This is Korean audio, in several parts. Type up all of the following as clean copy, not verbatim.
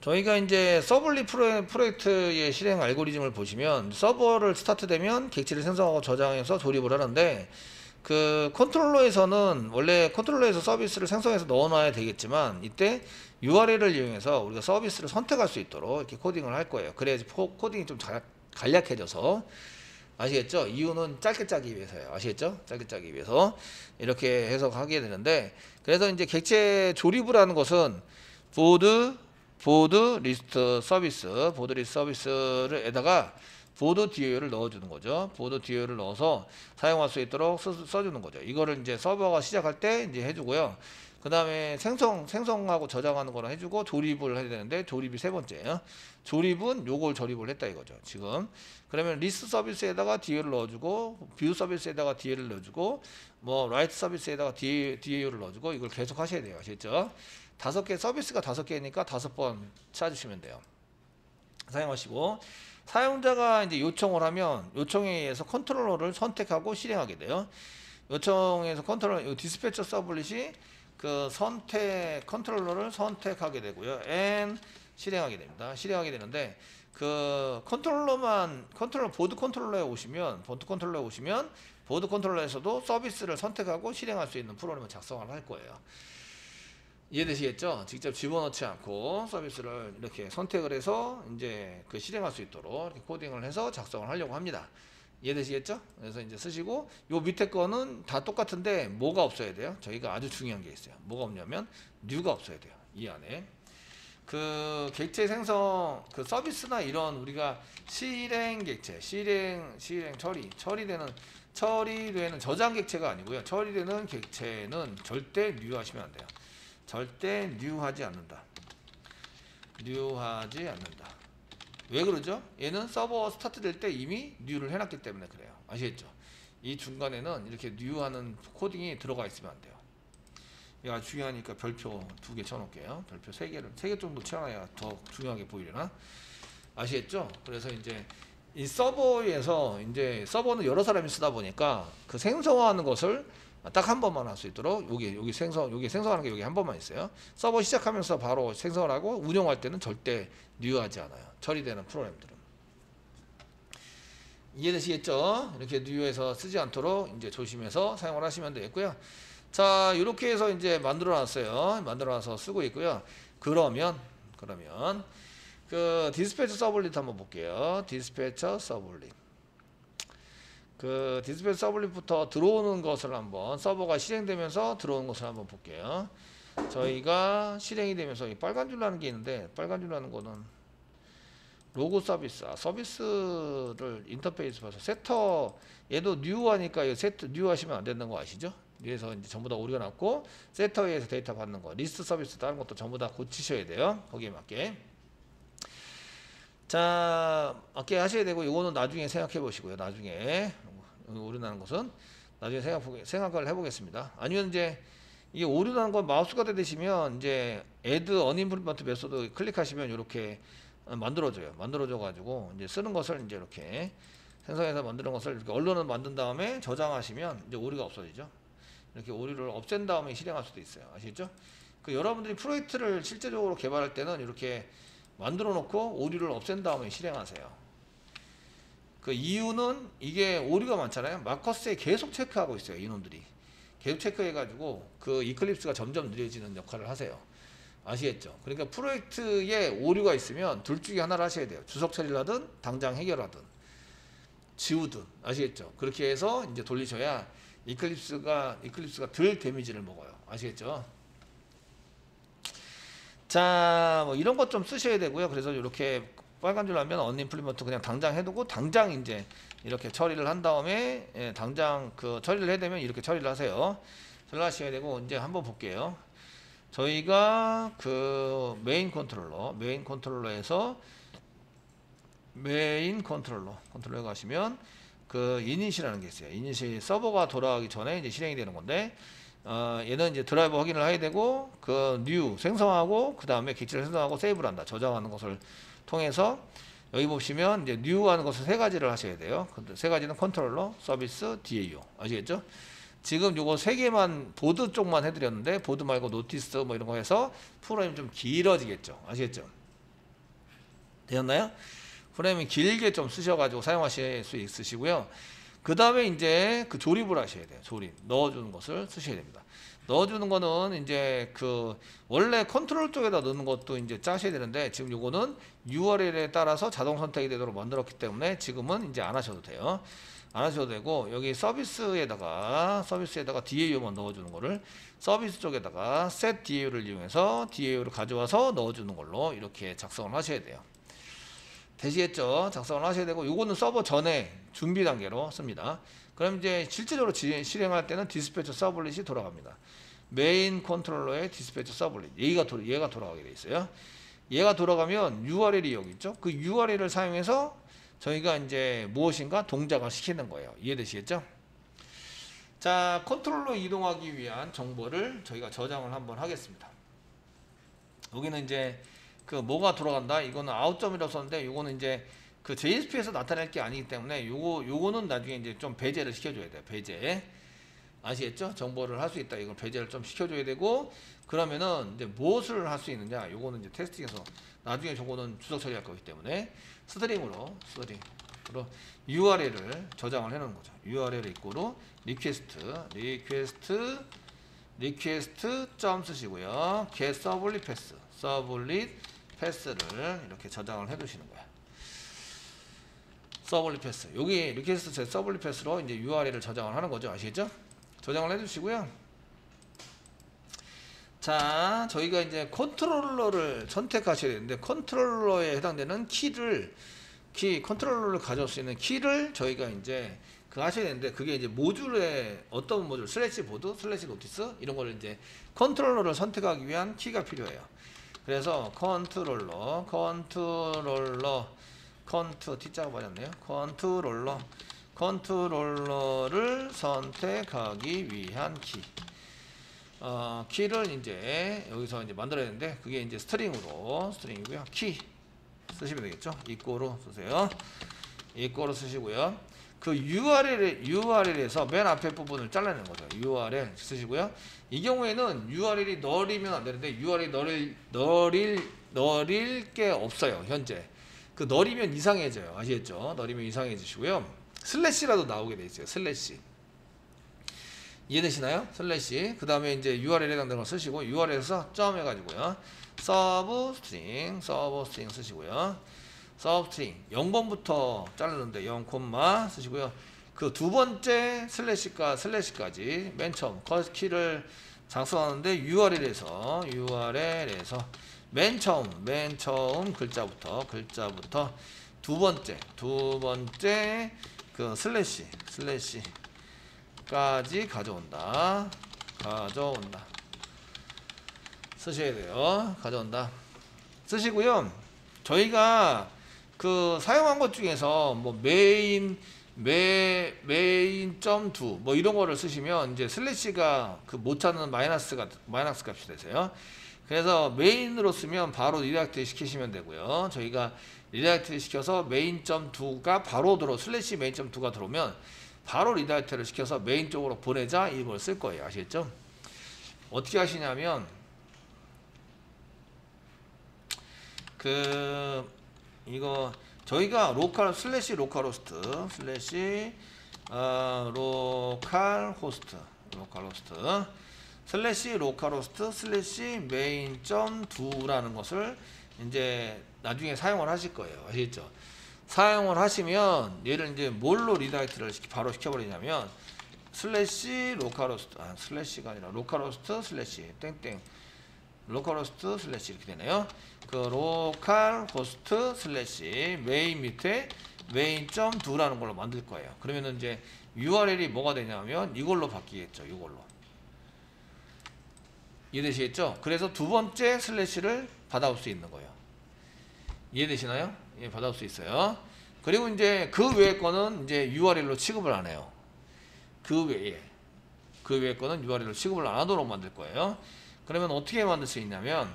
저희가 이제 서블리 프로젝트의 실행 알고리즘을 보시면 서버를 스타트되면 객체를 생성하고 저장해서 조립을 하는데 그 컨트롤러에서는 원래 컨트롤러에서 서비스를 생성해서 넣어놔야 되겠지만 이때 URL을 이용해서 우리가 서비스를 선택할 수 있도록 이렇게 코딩을 할 거예요. 그래야지 코딩이 좀 간략해져서 아시겠죠? 이유는 짧게 짜기 위해서예요. 아시겠죠? 짧게 짜기 위해서 이렇게 해석하게 되는데 그래서 이제 객체 조립을 하는 것은 보드 리스트 서비스를 에다가 보드 DAO를 넣어주는 거죠. 보드 DAO를 넣어서 사용할 수 있도록 써주는 거죠. 이거를 이제 서버가 시작할 때 이제 해주고요. 그 다음에 생성하고 저장하는 거를 해주고 조립을 해야 되는데 조립이 세 번째예요. 조립은 요걸 조립을 했다 이거죠. 지금 그러면 리스트 서비스에다가 DAO를 넣어주고 뷰 서비스에다가 DAO를 넣어주고 뭐 라이트 서비스에다가 DAO를 넣어주고 이걸 계속 하셔야 돼요. 아시겠죠? 5개 서비스가 5개니까 5번 찾으시면 돼요. 사용하시고 사용자가 이제 요청을 하면 요청에 의해서 컨트롤러를 선택하고 실행하게 돼요. 요청에서 컨트롤러 디스패처 서블릿이 그 컨트롤러를 선택하게 되고요. and 실행하게 됩니다. 실행하게 되는데 그 보드 컨트롤러에 오시면 보드 컨트롤러에서도 서비스를 선택하고 실행할 수 있는 프로그램을 작성을 할 거예요. 이해되시겠죠? 직접 집어넣지 않고 서비스를 이렇게 선택을 해서 이제 그 실행할 수 있도록 이렇게 코딩을 해서 작성을 하려고 합니다. 이해되시겠죠? 그래서 이제 쓰시고 요 밑에 거는 다 똑같은데 뭐가 없어야 돼요? 저희가 아주 중요한 게 있어요. 뭐가 없냐면 뉴가 없어야 돼요. 이 안에 그 객체 생성 그 서비스나 이런 우리가 실행 객체 처리되는 저장 객체가 아니고요. 처리되는 객체는 절대 뉴하시면 안 돼요. 절대 뉴하지 않는다. 왜 그러죠? 얘는 서버 스타트 될 때 이미 뉴를 해놨기 때문에 그래요. 아시겠죠? 이 중간에는 이렇게 뉴하는 코딩이 들어가 있으면 안 돼요. 이거 아주 중요하니까 별표 2개 쳐놓을게요. 별표 3개 정도 쳐놔야 더 중요하게 보이려나? 아시겠죠? 그래서 이제 이 서버에서 이제 서버는 여러 사람이 쓰다 보니까 그 생성하는 것을 딱 한 번만 할 수 있도록 여기 생성하는 게 여기 한 번만 있어요. 서버 시작하면서 바로 생성을 하고 운영할 때는 절대 뉴하지 않아요. 처리되는 프로그램들은. 이해되시겠죠? 이렇게 뉴에서 쓰지 않도록 이제 조심해서 사용을 하시면 되겠고요. 자, 이렇게 해서 이제 만들어놨어요. 만들어놔서 쓰고 있고요. 그러면 그 디스패처 서블릿 한번 볼게요. 디스패처 서블릿. 그 디스패처 서블릿부터 들어오는 것을 한번 서버가 실행되면서 들어오는 것을 한번 볼게요. 저희가 실행이 되면서 이 빨간 줄 나는 게 있는데 빨간 줄 나는 거는 로고 서비스를 인터페이스 봐서 세터 얘도 뉴 하니까 세트 뉴 하시면 안 되는 거 아시죠? 위에서 이제 전부 다 오류가 났고 세터에서 데이터 받는 거 리스트 서비스 다른 것도 전부 다 고치셔야 돼요. 거기에 맞게. 자, 맞게 하셔야 되고 이거는 나중에 생각해 보시고요. 나중에 오류 나는 것은 나중에 생각을 해보겠습니다. 아니면 이제 이게 오류 나는 건 마우스가 되시면 이제 add unimplement 메소드 클릭하시면 이렇게 만들어져 가지고 이제 쓰는 것을 이제 이렇게 생성해서 만드는 것을 이렇게 언론을 만든 다음에 저장하시면 이제 오류가 없어지죠. 이렇게 오류를 없앤 다음에 실행할 수도 있어요. 아시겠죠? 그 여러분들이 프로젝트를 실제적으로 개발할 때는 이렇게 만들어 놓고 오류를 없앤 다음에 실행하세요. 그 이유는 이게 오류가 많잖아요. 마커스에 계속 체크하고 있어요. 이놈들이 계속 체크해 가지고 그 이클립스가 점점 느려지는 역할을 하세요. 아시겠죠? 그러니까 프로젝트에 오류가 있으면 둘 중에 하나를 하셔야 돼요. 주석 처리를 하든 당장 해결하든 지우든. 아시겠죠? 그렇게 해서 이제 돌리셔야 이클립스가 덜 데미지를 먹어요. 아시겠죠? 자, 뭐 이런 것 좀 쓰셔야 되고요. 그래서 이렇게 빨간 줄 나면 언임플리먼트 그냥 당장 해두고 당장 이제 이렇게 처리를 한 다음에 당장 그 처리를 해야 되면 이렇게 처리를 하세요. 하셔야 되고 이제 한번 볼게요. 저희가 그 메인 컨트롤러에서 메인 컨트롤러에 가시면 그 이닛이라는 게 있어요. 이닛이 서버가 돌아가기 전에 이제 실행이 되는 건데 얘는 이제 드라이버 확인을 해야 되고 그 new 생성하고 그 다음에 객체를 생성하고 세이브를 한다. 저장하는 것을 통해서 여기 보시면 이제 new 하는 것을 3가지를 하셔야 돼요. 근데 3가지는 컨트롤러, 서비스, DAO. 아시겠죠? 지금 요거 3개만 보드 쪽만 해드렸는데 보드 말고 노티스 뭐 이런 거 해서 프로그램이 좀 길어지겠죠. 아시겠죠? 되셨나요? 프레임이 길게 좀 쓰셔가지고 사용하실 수 있으시고요. 그 다음에 이제 그 조립을 하셔야 돼요. 조립. 넣어주는 것을 쓰셔야 됩니다. 넣어주는 거는 이제 그 원래 컨트롤 쪽에다 넣는 것도 이제 짜셔야 되는데 지금 요거는 URL에 따라서 자동 선택이 되도록 만들었기 때문에 지금은 이제 안 하셔도 돼요. 안 하셔도 되고 여기 서비스에다가 DAU만 넣어주는 거를 서비스 쪽에다가 set DAU를 이용해서 DAU를 가져와서 넣어주는 걸로 이렇게 작성을 하셔야 돼요. 되시겠죠? 작성을 하셔야 되고 요거는 서버 전에 준비 단계로 씁니다. 그럼 이제 실제적으로 실행할 때는 디스패처 서블릿이 돌아갑니다. 메인 컨트롤러의 디스패처 서블릿 얘가 돌아가게 돼 있어요. 얘가 돌아가면 URL이 여기 있죠. 그 URL을 사용해서 저희가 이제 무엇인가 동작을 시키는 거예요. 이해되시겠죠? 자, 컨트롤러 이동하기 위한 정보를 저희가 저장을 한번 하겠습니다. 여기는 이제 그 뭐가 돌아간다. 이거는 아웃점이라고 썼는데 이거는 이제 그 JSP에서 나타낼 게 아니기 때문에 요거는 나중에 이제 좀 배제를 시켜줘야 돼요. 배제. 아시겠죠? 정보를 할 수 있다. 이걸 배제를 좀 시켜줘야 되고, 그러면은 이제 무엇을 할 수 있느냐? 요거는 이제 테스팅에서 나중에 저거는 주석 처리할 거기 때문에 스트링으로 URL을 저장을 해놓은 거죠. URL 이꼬로 리퀘스트 점 쓰시고요. get 서블릿 패스를 이렇게 저장을 해두시는 거예요. 서블릿 패스. 여기 리퀘스트 서블릿 패스로 이제 URL을 저장을 하는 거죠. 아시겠죠? 저장을 해주시고요. 자, 저희가 이제 컨트롤러를 선택하셔야 되는데 컨트롤러에 해당되는 컨트롤러를 가져올 수 있는 키를 저희가 이제 하셔야 되는데 그게 이제 모듈에 어떤 모듈 슬래시 보드, 슬래시 노티스 이런 거를 이제 컨트롤러를 선택하기 위한 키가 필요해요. 그래서 컨트롤러 T자가 맞았네요. 컨트롤러를 선택하기 위한 키를 이제 여기서 이제 만들어야 되는데 그게 이제 스트링이고요. 키 쓰시면 되겠죠. 이꼬로 쓰세요. 이꼬로 쓰시고요. 그 URL에서 맨 앞에 부분을 잘라내는 거죠. URL 쓰시고요. 이 경우에는 URL이 널이면 안 되는데 URL이 널일 게 없어요. 현재. 그 널이면 이상해져요. 아시겠죠? 널이면 이상해지시고요. 슬래시라도 나오게 돼 있어요. 슬래시. 이해되시나요? 슬래시. 그 다음에 이제 URL에 해당되는 걸 쓰시고 URL에서 점 해가지고요. 서브 스트링 쓰시고요. 서브 스트링 0번부터 자르는데 0, 쓰시고요. 그 두 번째 슬래시까지 맨 처음 키를 작성하는데 URL에서 맨 처음 글자부터 두 번째 그 슬래시까지 가져온다. 쓰셔야 돼요. 가져온다. 쓰시고요. 저희가 그 사용한 것 중에서 뭐 메인.2 뭐 이런 거를 쓰시면 이제 슬래시가 그 못 찾는 마이너스 값이 되세요. 그래서 메인으로 쓰면 바로 리다이렉트 시키시면 되고요. 저희가 리다이렉트 시켜서 메인.2가 바로 슬래시 메인.2가 들어오면 바로 리다이렉트를 시켜서 메인 쪽으로 보내자 이걸 쓸 거예요. 아시겠죠? 어떻게 하시냐면 이거 저희가 슬래시 로컬 호스트 슬래시 메인.2라는 것을 이제 나중에 사용을 하실 거예요. 아시겠죠? 사용을 하시면 얘를 이제 뭘로 리다이렉트를 바로 시켜버리냐면 슬래시가 아니라 로컬호스트 슬래시 땡땡 로컬호스트 슬래시 이렇게 되네요. 그 로컬호스트 슬래시 메인 밑에 메인.2라는 걸로 만들 거예요. 그러면은 이제 URL이 뭐가 되냐면 이걸로 바뀌겠죠. 이걸로. 이해되시겠죠? 그래서 두 번째 슬래시를 받아올 수 있는 거예요. 이해되시나요? 예, 받아올 수 있어요. 그리고 이제 그 외의 거는 이제 URL로 취급을 안 해요. 그 외의 거는 URL로 취급을 안 하도록 만들 거예요. 그러면 어떻게 만들 수 있냐면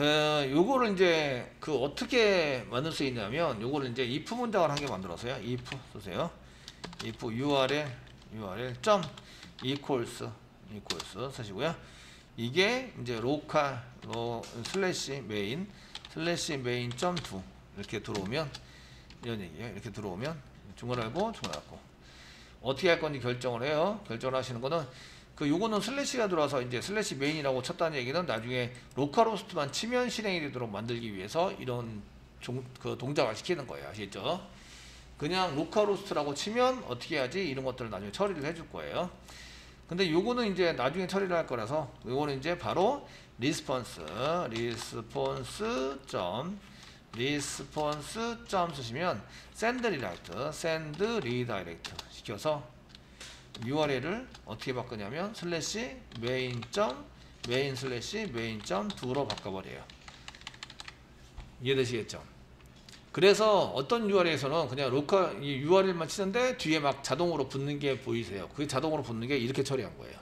요거를 이제 어떻게 만들 수 있냐면 요거를 이제 if 문장을 한 개 만들어서요. if 쓰세요. if URL 점 equals 쓰시고요. 이게 이제 슬래시 메인 슬래시 메인 점 두 이렇게 들어오면 이런 얘기예요. 이렇게 들어오면 중괄호고 중괄호고 어떻게 할 건지 결정을 해요. 결정을 하시는 거는 요거는 슬래시가 들어와서 이제 슬래시 메인이라고 쳤다는 얘기는 나중에 로컬호스트만 치면 실행이 되도록 만들기 위해서 이런 동작을 시키는 거예요. 아시겠죠? 그냥 로컬호스트라고 치면 어떻게 해야지 이런 것들을 나중에 처리를 해줄 거예요. 근데 요거는 이제 나중에 처리를 할 거라서 요거는 이제 바로 리스폰스 점 쓰시면 send redirect 시켜서 URL을 어떻게 바꾸냐면 슬래시 메인 슬래시 메인 점 두로 바꿔버려요. 이해되시겠죠? 그래서 어떤 URL에서는 그냥 로컬 URL만 치는데 뒤에 막 자동으로 붙는 게 보이세요. 그게 자동으로 붙는 게 이렇게 처리한 거예요.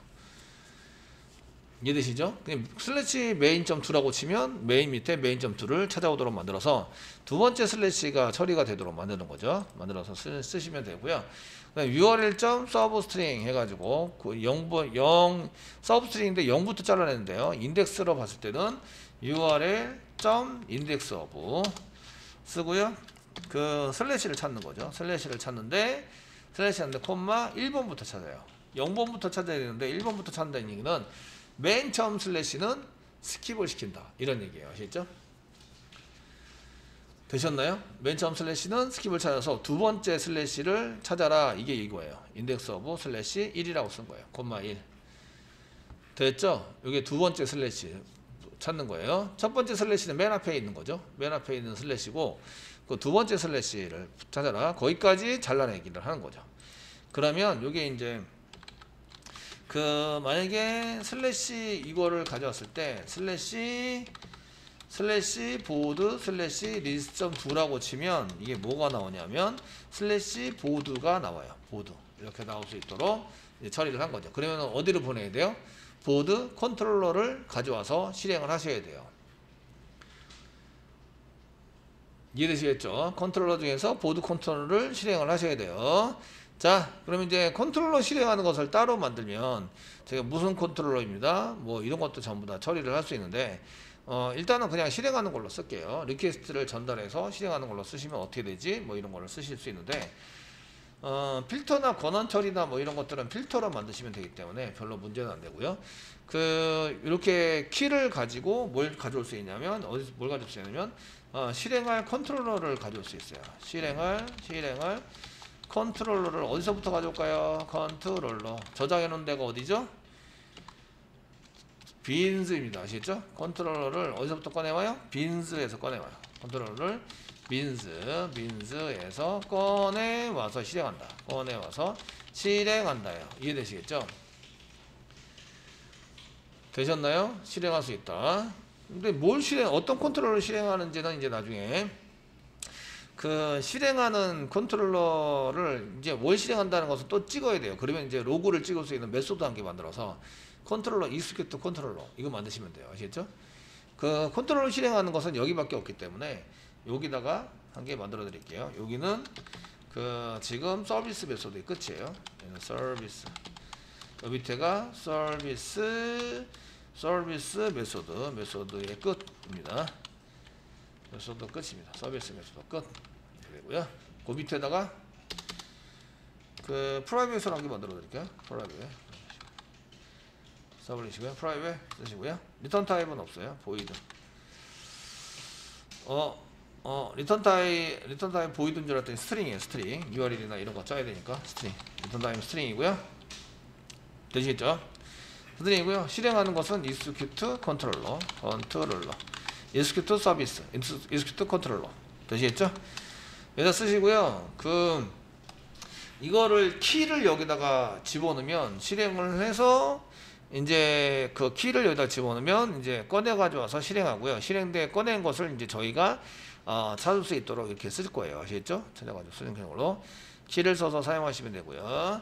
이해되시죠? 그냥 슬래시 메인 점 2라고 치면 메인 밑에 메인 점 2를 찾아오도록 만들어서 두 번째 슬래시가 처리가 되도록 만드는 거죠. 만들어서 쓰시면 되고요. URL 점 서브 스트링 해가지고 서브 스트링인데 0부터 잘라냈는데요. 인덱스로 봤을 때는 URL 점 인덱스 오브 쓰고요. 슬래시를 찾는 거죠. 슬래시를 찾는데 콤마 1번부터 찾아요. 0번부터 찾아야 되는데 1번부터 찾는다는 얘기는 맨 처음 슬래시는 스킵을 시킨다. 이런 얘기예요. 아시겠죠? 되셨나요? 맨 처음 슬래시는 스킵을 찾아서 두 번째 슬래시를 찾아라. 이게 이거예요. 인덱스 오브 슬래시 1이라고 쓴 거예요. 콤마 1. 됐죠? 이게 두 번째 슬래시 찾는 거예요. 첫 번째 슬래시는 맨 앞에 있는 거죠. 맨 앞에 있는 슬래시고 그 두 번째 슬래시를 찾아라. 거기까지 잘라내기를 하는 거죠. 그러면 이게 이제 만약에 슬래시 이거를 가져왔을 때 슬래시 보드 슬래시 리스트.2라고 치면 이게 뭐가 나오냐면 슬래시 보드가 나와요. 보드 이렇게 나올 수 있도록 이제 처리를 한 거죠. 그러면 어디로 보내야 돼요? 보드 컨트롤러를 가져와서 실행을 하셔야 돼요. 이해되시겠죠? 컨트롤러 중에서 보드 컨트롤러를 실행을 하셔야 돼요. 자, 그럼 이제 컨트롤러 실행하는 것을 따로 만들면 제가 무슨 컨트롤러입니다. 뭐 이런 것도 전부 다 처리를 할 수 있는데 일단은 그냥 실행하는 걸로 쓸게요. 리퀘스트를 전달해서 실행하는 걸로 쓰시면 어떻게 되지? 뭐 이런 거를 쓰실 수 있는데 필터나 권한 처리나 뭐 이런 것들은 필터로 만드시면 되기 때문에 별로 문제는 안 되고요. 이렇게 키를 가지고 뭘 가져올 수 있냐면 뭘 가져올 수 있냐면 실행할 컨트롤러를 가져올 수 있어요. 실행할 컨트롤러를 어디서부터 가져올까요? 컨트롤러 저장해 놓은 데가 어디죠? 빈즈입니다. 아시겠죠? 컨트롤러를 어디서부터 꺼내와요? 빈즈에서 꺼내와요. 컨트롤러를 빈즈에서 꺼내와서 실행한다. 꺼내와서 실행한다요. 이해되시겠죠? 되셨나요? 실행할 수 있다. 근데 어떤 컨트롤러를 실행하는지는 이제 나중에 실행하는 컨트롤러를 이제 뭘 실행한다는 것을 또 찍어야 돼요. 그러면 이제 로그를 찍을 수 있는 메소드 한 개 만들어서 컨트롤러 익스큐트 컨트롤러 이거 만드시면 돼요. 아시겠죠? 컨트롤러 실행하는 것은 여기밖에 없기 때문에 여기다가 한 개 만들어 드릴게요. 여기는 지금 서비스 메소드의 끝이에요. 서비스. 여 밑에가 서비스 메소드의 끝입니다. 메소드 끝입니다. 서비스 메소드 끝 되고요. 그 밑에다가 프라이빗을 한 개 만들어 드릴게요. 프라이빗 써버리시고요. 프라이빗 쓰시고요. 리턴 타입은 없어요. 보이드. 리턴 타입 보이드인 줄 알았더니 스트링이에요. 스트링. URL이나 이런 거 짜야 되니까 스트링. 리턴 타입은 스트링이고요. 되시겠죠? 스트링이고요. 실행하는 것은 execute 컨트롤러. execute 서비스. execute 컨트롤러. 되시겠죠? 여기다 쓰시고요. 이거를 키를 여기다가 집어넣으면 실행을 해서 이제 키를 여기다 집어넣으면 이제 꺼내 가져와서 실행하고요. 실행돼 꺼낸 것을 이제 저희가 찾을 수 있도록 이렇게 쓸 거예요. 아시겠죠? 찾아가지고 쓰는 경우로 키를 써서 사용하시면 되고요.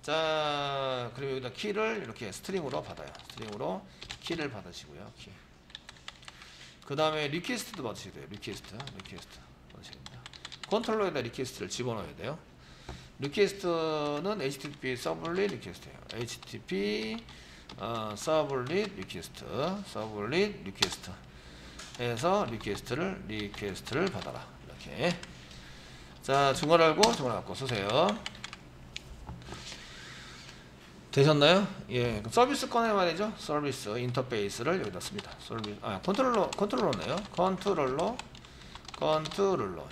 자, 그리고 여기다 키를 이렇게 스트링으로 받아요. 스트링으로 키를 받으시고요. 키. 그 다음에 리퀘스트도 받으셔야 돼요. 리퀘스트 받으셔야 됩니다. 컨트롤러에다 리퀘스트를 집어넣어야 돼요. 리퀘스트는 HTTP 서블릿 리퀘스트예요. HTTP 서블릿 리퀘스트 해서 리퀘스트를 받아라. 이렇게. 자, 중괄 알고 중괄 갖고 쓰세요. 되셨나요? 예, 서비스 꺼내 말이죠. 서비스 인터페이스를 여기다 씁니다. 컨트롤러네요. 컨트롤러.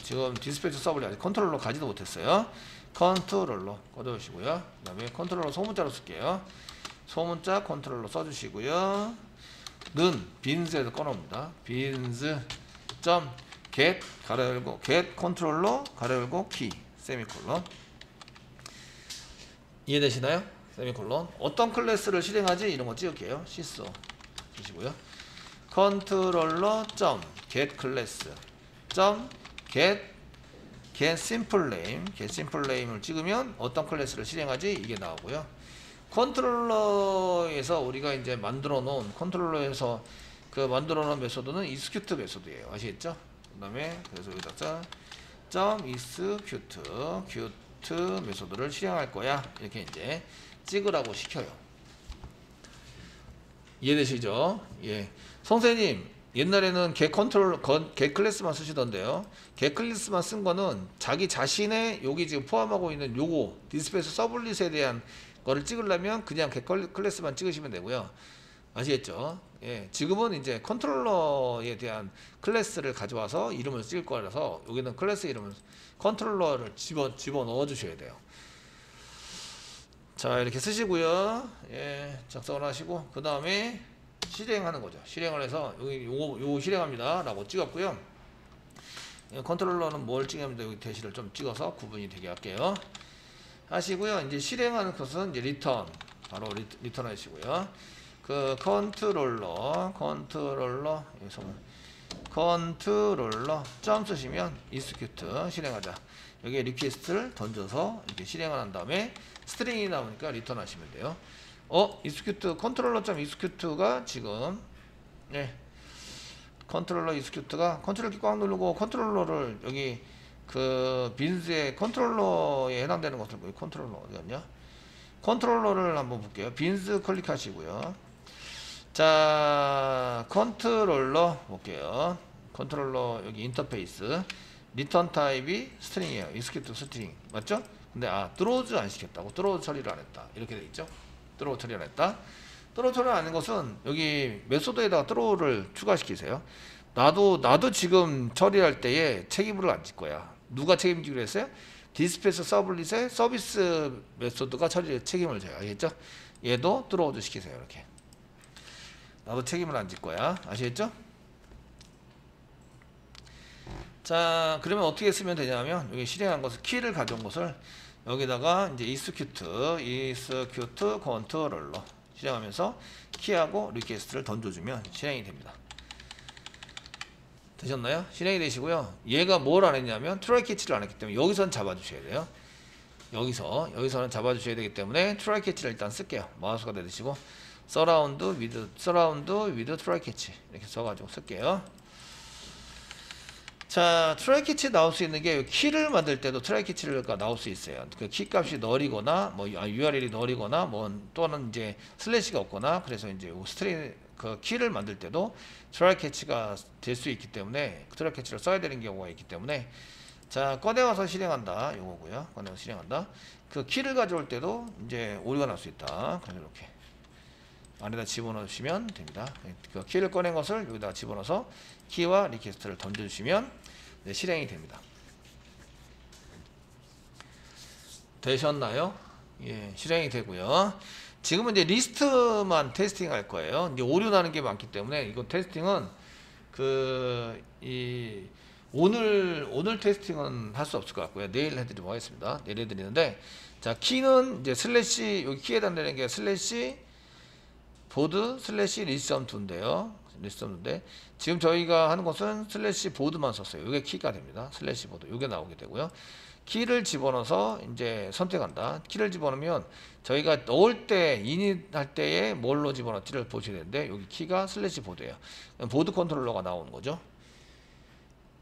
지금 디스패치 서버리 아직 컨트롤러 가지도 못했어요. 컨트롤러 꺼주시고요. 그 다음에 컨트롤러 소문자로 쓸게요. 소문자 컨트롤러 써주시고요. 는 빈즈에서 꺼놓습니다. 빈즈 점 get 가로 열고 get 컨트롤러 가로 열고 키 세미콜론. 이해되시나요? 세미콜론. 어떤 클래스를 실행하지? 이런 거 찍을게요. 시소 주시고요. 컨트롤러 점 get 클래스 점 get simple name을 찍으면 어떤 클래스를 실행하지? 이게 나오고요. 컨트롤러에서 우리가 이제 만들어 놓은 메소드는 execute 메소드예요. 아시겠죠? 그다음에 그래서 여기다가 점 execute 메소드를 실행할 거야. 이렇게 이제 찍으라고 시켜요. 이해되시죠? 예. 선생님, 옛날에는 get 클래스만 쓰시던데요. get 클래스만 쓴 거는 자기 자신의 여기 지금 포함하고 있는 요거 디스패치 서블릿에 대한 거를 찍으려면 그냥 get 클래스만 찍으시면 되고요. 아시겠죠? 예. 지금은 이제 컨트롤러에 대한 클래스를 가져와서 이름을 찍을 거라서 여기는 클래스 이름을 컨트롤러를 집어 넣어 주셔야 돼요. 자, 이렇게 쓰시고요. 예, 작성을 하시고 그 다음에 실행하는 거죠. 실행을 해서 여기 요거 실행합니다 라고 찍었고요. 예, 컨트롤러는 뭘 찍으면 여기 대시를 좀 찍어서 구분이 되게 할게요. 하시고요. 이제 실행하는 것은 이제 리턴 바로 리턴 하시고요. 그 컨트롤러 점 쓰시면 execute 실행하자. 여기에 리퀘스트를 던져서 이렇게 실행을 한 다음에 스트링이 나오니까 리턴 하시면 돼요. execute 컨트롤러 점 execute가 지금 컨트롤러 execute가 컨트롤 키 꽉 누르고 컨트롤러를 여기 그 빈즈의 컨트롤러에 해당되는 것을 보고 컨트롤러 어디 갔냐? 컨트롤러를 한번 볼게요. 빈즈 클릭하시고요. 자, 컨트롤러 볼게요. 컨트롤러 여기 인터페이스 리턴 타입이 스트링이에요. execute 스트링 맞죠? 근데 드로우즈 안 시켰다고. 드로우 처리를 안 했다. 이렇게 돼 있죠? 드로우 처리 안 했다. 드로우 처리 안 하는 것은 여기 메소드에다가 드로우를 추가시키세요. 나도 지금 처리할 때에 책임을 안 질 거야. 누가 책임지기로 했어요? 디스패치 서블릿의 서비스 메소드가 책임을 져요. 알겠죠? 얘도 드로우즈 시키세요. 이렇게. 나도 책임을 안 질 거야. 아시겠죠? 자, 그러면 어떻게 쓰면 되냐면 여기 실행한 것을 키를 가져온 것을 여기다가 이제 execute 컨트롤러 실행하면서 키하고 리퀘스트를 던져주면 실행이 됩니다. 되셨나요? 실행이 되시고요. 얘가 뭘 안 했냐면 트라이 캐치를 안 했기 때문에 여기서는 잡아주셔야 돼요. 여기서는 잡아주셔야 되기 때문에 트라이 캐치를 일단 쓸게요. 마우스가 내리시고 서라운드 위드 트라이 캐치 이렇게 써가지고 쓸게요. 자, 트라이 캐치 나올 수 있는 게 키를 만들 때도 트라이 캐치가 나올 수 있어요. 그 키 값이 널이거나 뭐 URL이 널이거나 뭐 또는 이제 슬래시가 없거나 그래서 이제 스트링 그 키를 만들 때도 트라이 캐치가 될 수 있기 때문에 트라이 캐치를 써야 되는 경우가 있기 때문에 자, 꺼내와서 실행한다 요거고요. 꺼내와서 실행한다. 그 키를 가져올 때도 이제 오류가 날 수 있다. 그래서 이렇게 안에다 집어넣으시면 됩니다. 그 키를 꺼낸 것을 여기다가 집어넣어서 키와 리퀘스트를 던져주시면 실행이 됩니다. 되셨나요? 예, 실행이 되고요. 지금은 이제 리스트만 테스팅 할 거예요. 이제 오류 나는 게 많기 때문에 이건 테스팅은 오늘 테스팅은 할 수 없을 것 같고요. 내일 해드리도록 하겠습니다. 내일 해드리는데 자, 키는 이제 슬래시 여기 키에 해당되는 게 슬래시 보드 슬래시 리썸2인데요. 리썸2인데 지금 저희가 하는 것은 슬래시 보드만 썼어요. 이게 키가 됩니다. 슬래시 보드 이게 나오게 되고요. 키를 집어넣어서 이제 선택한다. 키를 집어넣으면 저희가 넣을 때 이닛 할 때에 뭘로 집어넣지를 보셔야 되는데 여기 키가 슬래시 보드예요. 보드 컨트롤러가 나오는 거죠.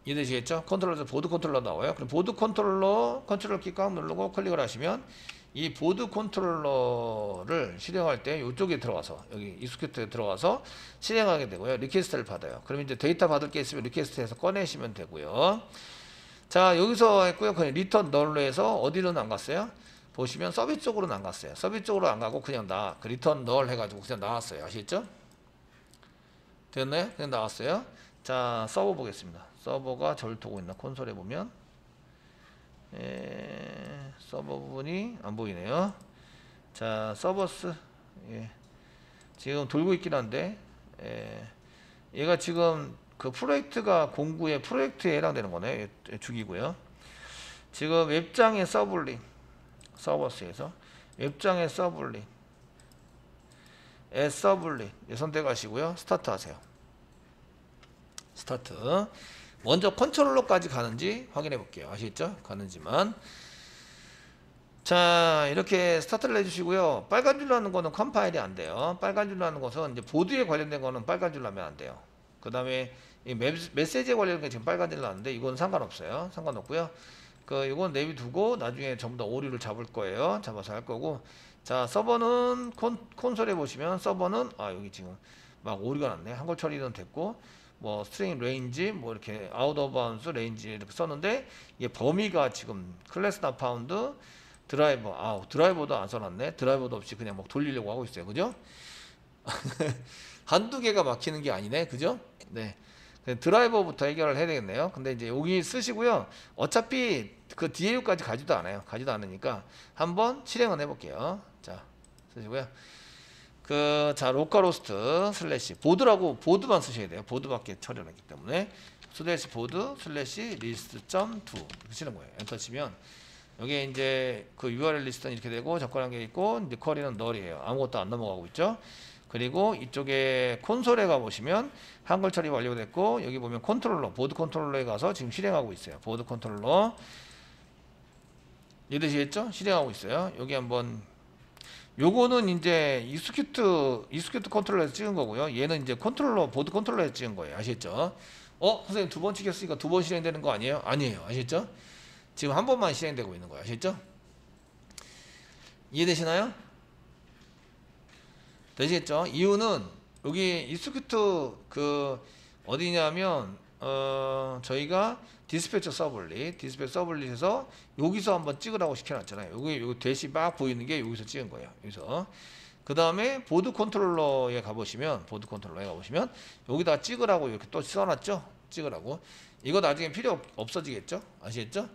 이해되시겠죠? 컨트롤러 보드 컨트롤러 나와요. 그럼 보드 컨트롤러 컨트롤 키 꽉 누르고 클릭을 하시면 이 보드 컨트롤러를 실행할 때 이쪽에 들어가서 여기 익스큐트에 들어가서 실행하게 되고요. 리퀘스트를 받아요. 그럼 이제 데이터 받을 게 있으면 리퀘스트에서 꺼내시면 되고요. 자, 여기서 했고요. 그냥 리턴 널로 해서 어디로는 안 갔어요? 보시면 서비스 쪽으로는 안 갔어요. 서비스 쪽으로 안 가고 그냥 그 리턴 널 해가지고 그냥 나왔어요. 아시겠죠? 됐나요? 그냥 나왔어요. 자, 서버 보겠습니다. 서버가 저를 두고 있나? 콘솔에 보면 서버 부분이 안 보이네요. 자, 서버스 지금 돌고 있긴 한데 얘가 지금 그 프로젝트가 공구의 프로젝트에 해당되는 거네요. 죽이고요. 지금 웹장의 서블링 서버스에서 웹장의 서블링 서블링 선택하시고요. 스타트 하세요. 스타트. 먼저 컨트롤러까지 가는지 확인해 볼게요. 아시겠죠? 가는지만. 자, 이렇게 스타트를 해주시고요. 빨간 줄로 하는 거는 컴파일이 안 돼요. 빨간 줄로 하는 것은 이제 보드에 관련된 거는 빨간 줄로 하면 안 돼요. 그 다음에 이 메시지에 관련된 게 지금 빨간 줄로 하는데 이건 상관없어요. 상관없고요. 이건 내비두고 나중에 전부 다 오류를 잡을 거예요. 잡아서 할 거고. 자, 서버는 콘솔에 보시면 서버는 여기 지금 막 오류가 났네. 한글 처리는 됐고 뭐 스트링 레인지 뭐 이렇게 아웃 오브 바운스 레인지 이렇게 썼는데 이게 범위가 지금 클래스 나 파운드 드라이버 드라이버도 안 써놨네. 드라이버도 없이 그냥 막 돌리려고 하고 있어요. 그죠? 한두 개가 막히는 게 아니네. 그죠? 네. 드라이버부터 해결을 해야 되겠네요. 근데 이제 여기 쓰시고요. 어차피 그 DAU까지 가지도 않아요. 가지도 않으니까 한번 실행을 해볼게요. 자, 쓰시고요. 자, 로컬호스트 슬래시 보드라고 보드만 쓰셔야 돼요. 보드밖에 처리를 했기 때문에 슬래시 보드 슬래시 리스트.2 이렇게 치는 거예요. 엔터 치면 여기에 이제 그 URL 리스트는 이렇게 되고 접근한 게 있고 이제 쿼리는 널이에요. 아무것도 안 넘어가고 있죠. 그리고 이쪽에 콘솔에 가보시면 한글 처리 완료됐고 여기 보면 컨트롤러 보드 컨트롤러에 가서 지금 실행하고 있어요. 보드 컨트롤러 이해되시겠죠? 실행하고 있어요. 여기 한번 요거는 이제 익스큐트 컨트롤러에서 찍은 거고요. 얘는 이제 컨트롤러 보드 컨트롤러에서 찍은 거예요. 아시겠죠? 선생님 두 번 찍혔으니까 두 번 실행되는 거 아니에요? 아니에요. 아시겠죠? 지금 한 번만 실행되고 있는 거예요. 아시겠죠? 이해되시나요? 되시겠죠? 이유는 여기 익스큐트 어디냐면 저희가 디스패처 서블릿에서 여기서 한번 찍으라고 시켜놨잖아요. 여기 대시 막 보이는 게 여기서 찍은 거예요. 여기서 그 다음에 보드 컨트롤러에 가보시면 여기다 찍으라고 이렇게 또 써놨죠. 찍으라고. 이거 나중에 필요 없어지겠죠? 아시겠죠?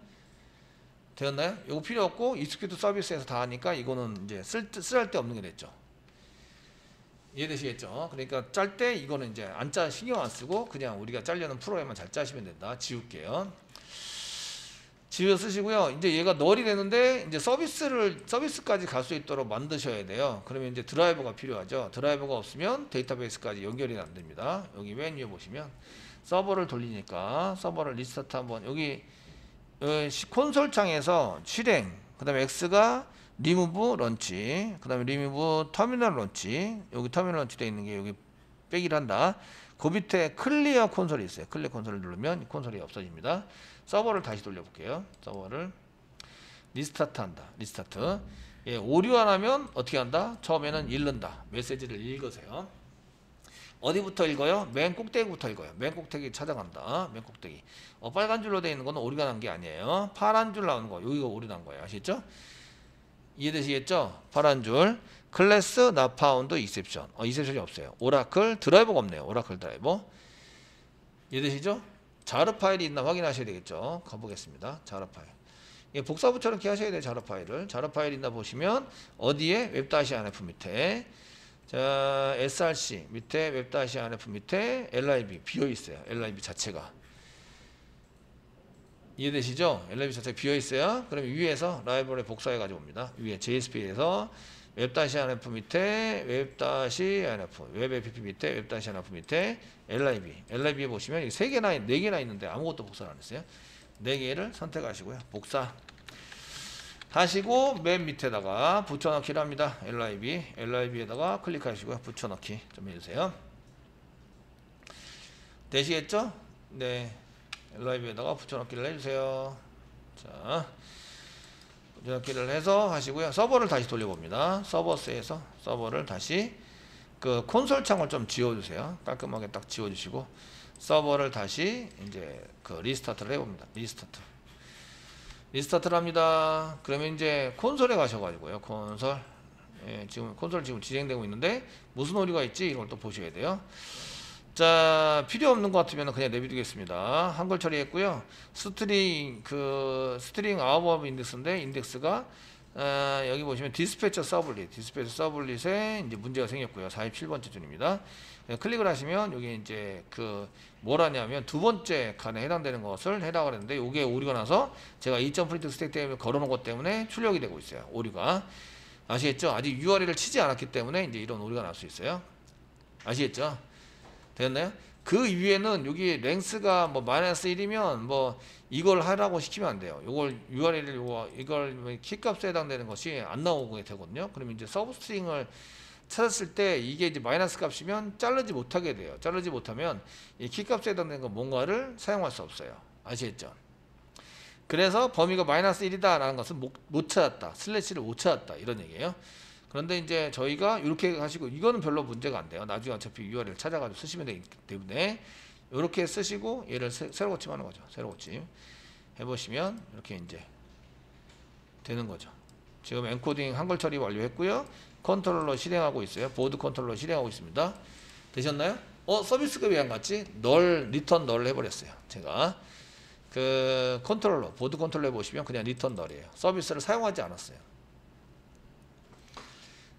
되었나요? 이거 필요 없고 익스큐트 서비스에서 다 하니까 이거는 이제 쓸 데 없는 게 됐죠. 이해되시겠죠? 그러니까 짤 때 이거는 이제 신경 안 쓰고 그냥 우리가 짜려는 프로그램만 잘 짜시면 된다. 지울게요. 지워 쓰시고요. 이제 얘가 널이 되는데 이제 서비스까지 갈 수 있도록 만드셔야 돼요. 그러면 이제 드라이버가 필요하죠. 드라이버가 없으면 데이터베이스까지 연결이 안 됩니다. 여기 맨 위에 보시면 서버를 돌리니까 서버를 리스타트 한번 여기 콘솔 창에서 실행 그다음에 X가 리무브 런치 그 다음에 리무브 터미널 런치 여기 터미널 런치 되어 있는 게 여기 빼기를 한다. 그 밑에 클리어 콘솔이 있어요. 클리어 콘솔을 누르면 이 콘솔이 없어집니다. 서버를 다시 돌려볼게요. 서버를 리스타트 한다. 리스타트. 오류 안 하면 어떻게 한다? 처음에는 읽는다. 메시지를 읽으세요. 어디부터 읽어요? 맨 꼭대기부터 읽어요. 맨 꼭대기 찾아간다. 맨 꼭대기. 빨간 줄로 되어 있는 거는 오류가 난 게 아니에요. 파란 줄 나오는 거 여기가 오류 난 거예요. 아시겠죠? 이해되시겠죠? 파란 줄 클래스 나 파운드 익셉션 익셉션이 없어요. 오라클 드라이버가 없네요. 오라클 드라이버 이해되시죠? 자르 파일이 있나 확인하셔야 되겠죠. 가보겠습니다. 자르 파일 복사부처럼 이렇게 하셔야 돼요. 자르 파일을 자르 파일 있나 보시면 어디에 웹-안f 밑에 자 src 밑에 웹-안f 밑에 lib 비어있어요. lib 자체가 이해되시죠? lib 자체가 비어있어요. 그럼 위에서 라이브러리 복사해 가지고 옵니다. 위에 JSP에서 웹-안f 밑에 웹-anf 웹-app 밑에 웹-anf 밑에 lib에 보시면 3개나 4개나 있는데 아무것도 복사를 안 했어요. 4개를 선택하시고요. 복사 하시고 맨 밑에다가 붙여넣기를 합니다. lib에다가 클릭하시고요. 붙여넣기 좀 해주세요. 되시겠죠? 네, lib에다가 붙여넣기를 해주세요. 자, 이렇게를 해서 하시고요. 서버를 다시 돌려봅니다. 서버스에서 서버를 다시 그 콘솔 창을 좀 지워주세요. 깔끔하게 딱 지워주시고 서버를 다시 이제 그 리스타트를 해봅니다. 리스타트를 합니다. 그러면 이제 콘솔에 가셔가지고요. 콘솔 지금 콘솔 지금 진행되고 있는데 무슨 오류가 있지 이걸 또 보셔야 돼요. 자, 필요 없는 것 같으면 그냥 내비두겠습니다. 한글 처리했고요. 스트링 아웃오브 인덱스인데 인덱스가 여기 보시면 디스패처 서블릿에 이제 문제가 생겼고요. 47번째 줄입니다. 클릭을 하시면 여기 이제 그 뭐라냐면 두 번째 칸에 해당되는 것을 해당을 했는데 이게 오류가 나서 제가 2.프린트 스택 때문에 걸어놓은 것 때문에 출력이 되고 있어요. 오류가 아시겠죠? 아직 URL을 치지 않았기 때문에 이제 이런 오류가 날 수 있어요. 아시겠죠? 됐나요? 그 위에는 여기 랭스가 뭐 -1이면 뭐 이걸 하라고 시키면 안 돼요. 요걸 URL을 이걸 키값에 해당되는 것이 안 나오게 되거든요. 그러면 이제 서브스트링을 찾았을 때 이게 이제 마이너스 값이면 자르지 못하게 돼요. 자르지 못하면 이 키값에 해당되는 거 뭔가를 사용할 수 없어요. 아시겠죠? 그래서 범위가 -1이다 라는 것은 못 찾았다. 슬래시를 못 찾았다. 이런 얘기예요. 그런데 이제 저희가 이렇게 하시고 이거는 별로 문제가 안 돼요. 나중에 어차피 URL 찾아가지고 쓰시면 되기 때문에 이렇게 쓰시고 얘를 새로 고침하는 거죠. 새로 고침 해보시면 이렇게 이제 되는 거죠. 지금 엔코딩 한글 처리 완료했고요. 컨트롤러 실행하고 있어요. 보드 컨트롤러 실행하고 있습니다. 되셨나요? 서비스가 왜 안 갔지? 리턴 널 해버렸어요. 제가 그 컨트롤러 보드 컨트롤러 해보시면 그냥 리턴 널이에요. 서비스를 사용하지 않았어요.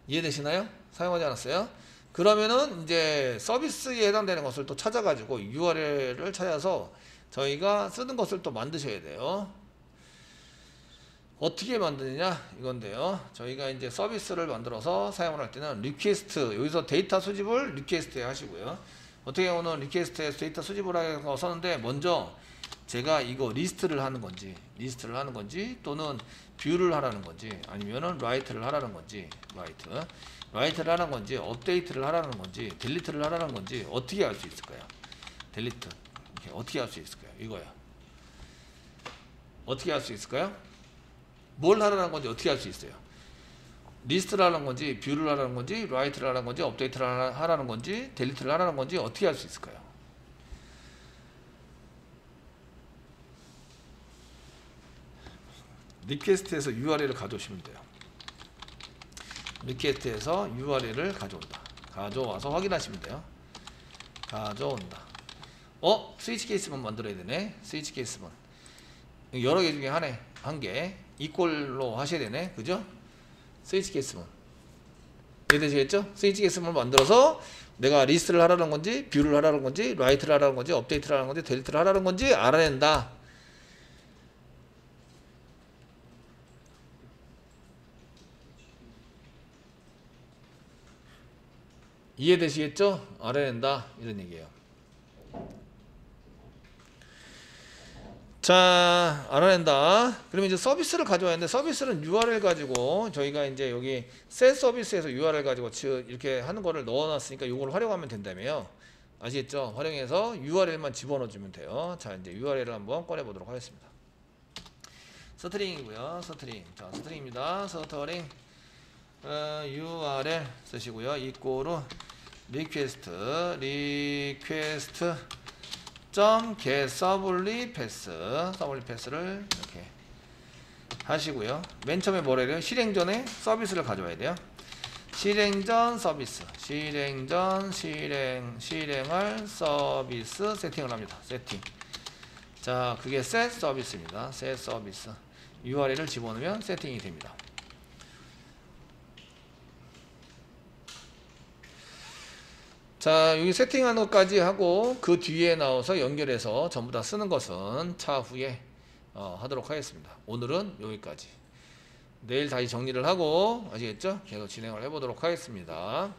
이해되시나요? 사용하지 않았어요. 그러면은 이제 서비스에 해당되는 것을 또 찾아가지고 URL을 찾아서 저희가 쓰는 것을 또 만드셔야 돼요. 어떻게 만드느냐 이건데요. 저희가 이제 서비스를 만들어서 사용을 할 때는 리퀘스트, 여기서 데이터 수집을 리퀘스트에 하시고요. 어떻게 보면 리퀘스트에서 데이터 수집을 하고 썼는데 먼저 제가 이거 리스트를 하는 건지 또는 뷰를 하라는 건지 아니면은 라이트를 하라는 건지 라이트를 하라는 건지 업데이트를 하라는 건지 딜리트를 하라는 건지 어떻게 할 수 있을까요? 딜리트 어떻게 할 수 있을까요? 이거야. 어떻게 할 수 있을까요? 뭘 하라는 건지 어떻게 할 수 있어요? 리스트를 하라는 건지 뷰를 하라는 건지 라이트를 하라는 건지 업데이트를 하라는 건지 딜리트를 하라는 건지 어떻게 할 수 있을까요? 리퀘스트에서 URL을 가져오시면 돼요. 리퀘스트에서 URL을 가져와서 확인하시면 돼요. 가져온다. 스위치 케이스만 만들어야 되네. 스위치 케이스만 여러 개 중에 한 개 이꼴로 하셔야 되네. 그죠? 스위치 케이스만 이해되시겠죠? 스위치 케이스만 만들어서 내가 리스트를 하라는 건지 뷰를 하라는 건지 라이트를 하라는 건지 업데이트를 하라는 건지 델리트를 하라는 건지 알아낸다. 이해되시겠죠? 알아낸다 이런 얘기예요. 자, 알아낸다. 그러면 이제 서비스를 가져와야 하는데 서비스는 URL 가지고 저희가 이제 여기 set 서비스에서 URL 가지고 이렇게 하는 거를 넣어놨으니까 이걸 활용하면 된다며요. 아시겠죠? 활용해서 URL만 집어넣어주면 돼요. 자, 이제 URL을 한번 꺼내보도록 하겠습니다. 스트링이고요. 자, 스트링입니다. 스트링 URL 쓰시고요. 이꼬르 리퀘스트 get 서블릿 패스를 이렇게 하시고요. 맨 처음에 뭐래요? 실행 전에 서비스를 가져와야 돼요. 실행 전 서비스, 실행할 서비스 세팅을 합니다. 세팅. 자, 그게 set 서비스입니다. set 서비스. URL을 집어넣으면 세팅이 됩니다. 자, 여기 세팅하는 것까지 하고 그 뒤에 나와서 연결해서 전부 다 쓰는 것은 차후에 하도록 하겠습니다. 오늘은 여기까지. 내일 다시 정리를 하고 아시겠죠? 계속 진행을 해보도록 하겠습니다.